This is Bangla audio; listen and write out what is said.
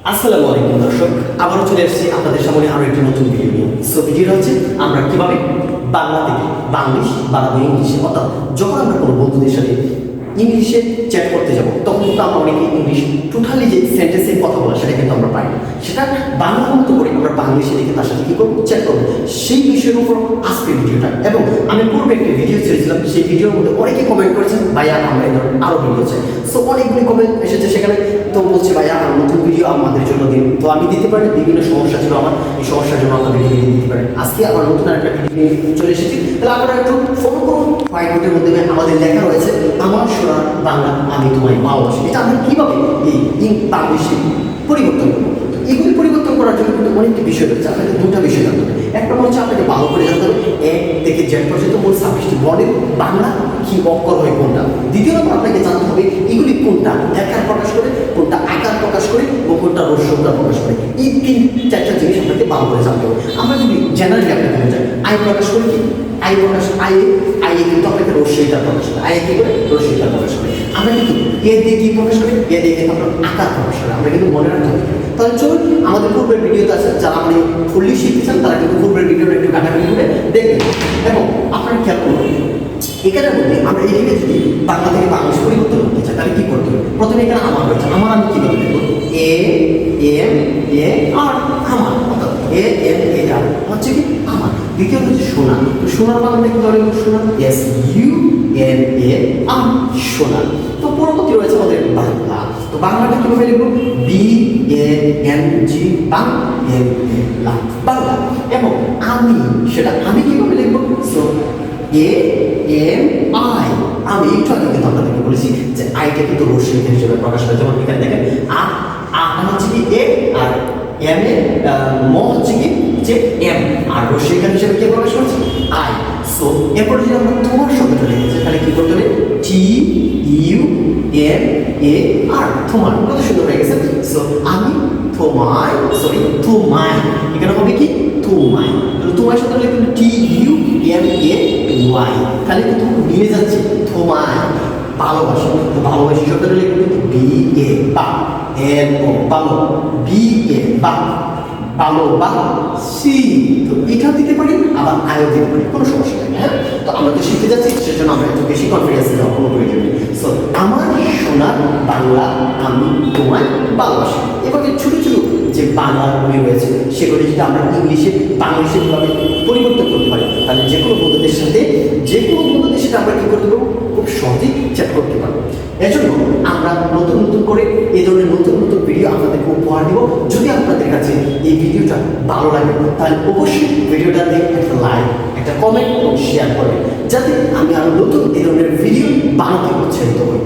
আসসালামু আলাইকুম দর্শক, আবারও চলে এসেছি আপনাদের সামনে আরো একটি নতুন ভিডিও নিয়ে। ভিডিওটা হচ্ছে আমরা কিভাবে বাংলা থেকে বাংলিশ বানাবো ইংলিশে। অর্থাৎ যখন আমরা কোনো বন্ধুদের সাথে ইংলিশে চ্যাট করতে যাব তখন কিন্তু আমরা অনেকে ইংলিশ টোটালি যে সেন্টেন্সের কথা বলা সেটা কিন্তু আমরা পাই না। সেটা বাংলা মতো করে আমরা বাংলিশে লিখে তার সাথে কী করবো, চ্যাট করবো। সেই বিষয়ের উপর আজকের ভিডিওটা। এবং আমি পূর্বে একটি ভিডিও ছেড়েছিলাম, সেই ভিডিওর মধ্যে অনেকে কমেন্ট করেছেন ভাইয়া আমরা এই ধরনের আরও ভিডিও চাই। অনেকগুলি কমেন্ট এসেছে সেখানে, তো বলছে ভাইয়া আর নতুন ভিডিও আমাদের জন্য দিন। তো আমি দিতে পারি, বিভিন্ন সমস্যা ছিল আমার, এই সমস্যার জন্য আপনাদের ভিডিও দিতে পারেন। আজকে আবার নতুন একটা ভিডিও নিয়ে চলে এসেছি। তাহলে আপনারা একটু ফলো করুন। হোয়াইট বোর্ডের মধ্যে আমাদের লেখা রয়েছে আমার সোনার বাংলা আমি তোমায় ভালোবাসি। এটা আমরা কীভাবে এই বাংলাদেশে পরিবর্তন করবো। এগুলি পরিবর্তন করার জন্য কিন্তু অনেকটি বিষয় রয়েছে। আপনাকে দুটা বিষয় জানতে হবে। একটা হচ্ছে আপনাকে ভালো করে জানতে হবে এ থেকে জেড পর্যন্ত মোট 26টি বর্ণের বাংলা কি অক্ষর হয় কোনটা। দ্বিতীয় নম্বর আপনাকে জানতে হবে এগুলি কোনটা আকার প্রকাশ করে, কোনটা আকার প্রকাশ করে এবং কোনটা রস্যকার প্রকাশ করে। এই চারটা জিনিস আপনাকে ভালো করে জানতে হবে। আমরা যদি জেনারেলি আপনাকে বলে যাই আই প্রকাশ করে কি, আই প্রকাশ আইয়ে কিন্তু আপনাকে রস্যইটা প্রকাশ করে, আইয়ে কি করে রস্যইটা প্রকাশ করে। আমরা কিন্তু এ দিয়ে কি প্রকাশ করে, এ দিয়ে কিন্তু আমরা আকার প্রকাশ করে। আমরা কিন্তু মনে রাখতে হবে। তাহলে চলুন আমাদের পূর্বের ভিডিওতে আছে, যারা মানে ফুললি শিখতে চান তারা কিন্তু পূর্বের ভিডিওটা একটু কাটাকাটি করে দেখবেন। এবং আপনারা খেয়াল করুন এখানের মধ্যে আমরা এদিকে যদি বাংলা থেকে বাংলাদেশ পরিবর্তন করতে চাই তাহলে কি করতে হবে। প্রথমে এখানে আমার রয়েছে, আমার আমি কীভাবে দেখবো এ এম এ আর আমার, অর্থাৎ এ এম এটা হচ্ছে কি আমার। দ্বিতীয় হচ্ছে সোনা, তো সোনার বাংলা কি ধরে সোনা, এস ইউ এন এ আর সোনা। তো পরবর্তী রয়েছে আমাদের বাংলা। তো বাংলাটা কীভাবে লিখবো B A N G Bangla Bangla. এবং আমি সেটা আমি কীভাবে লিখবো, সো এ এম আই আমি একটু আগে কিন্তু আপনাদেরকে বলেছি যে আইটা কিন্তু রস্যই হিসেবে প্রকাশ করে। যেমন এখানে দেখেন আমার হচ্ছে কি এ আর এম এ ম হচ্ছে কি যে এম আর রস্যই হিসেবে কে প্রকাশ করছে আই। সো এরপরে যদি আমরা তোমার শব্দটা লিখেছি তাহলে কি করতে হবে টি ইউ এম এ আর তোমার। কত সুন্দর হয়ে গেছে। সো আমি তোমায়, সরি তোমায়, এখানে হবে কি তোমায়। তোমার সাথে লিখবেন T U M A Y, তাহলে কিন্তু মিলে যাচ্ছে তোমায় ভালোবাসি। তো ভালোবাসি শব্দটা লিখবেন কিন্তু বি এ বা এল ও ভালো, বি এ বা ভালোবাসি। তো এটাও দিতে পারি আবার আয়ও দিতে পারি, কোনো সমস্যা নেই। হ্যাঁ, তো আমরা তো শিখতে যাচ্ছি, সেজন্য আমরা একটু বেশি কনফিডেন্স দেওয়ার কোনো প্রয়োজন নেই। সো আমার সোনার বাংলা আমি তোমায় ভালোবাসি। এবার ছোটো ছোটো যে বাংলাগুলি রয়েছে সেগুলি যদি আমরা ইংলিশে বাংলাদেশে কীভাবে পরিবর্তন করতে পারি, তাহলে যে কোনো বন্ধুদের সাথে আমরা কী করতে পারবো, খুব সহজেই চ্যাট করতে পারবো। এজন্য আমরা নতুন নতুন করে এই ধরনের নতুন নতুন ভিডিও আপনাদেরকে উপহার দেবো। যদি আপনাদের কাছে এই ভিডিওটা ভালো লাগে তাহলে অবশ্যই ভিডিওটাতে একটা লাইক, একটা কমেন্ট এবং শেয়ার করবেন, যাতে আমি আরও নতুন এই ধরনের ভিডিও বানাতে উৎসাহিত হই।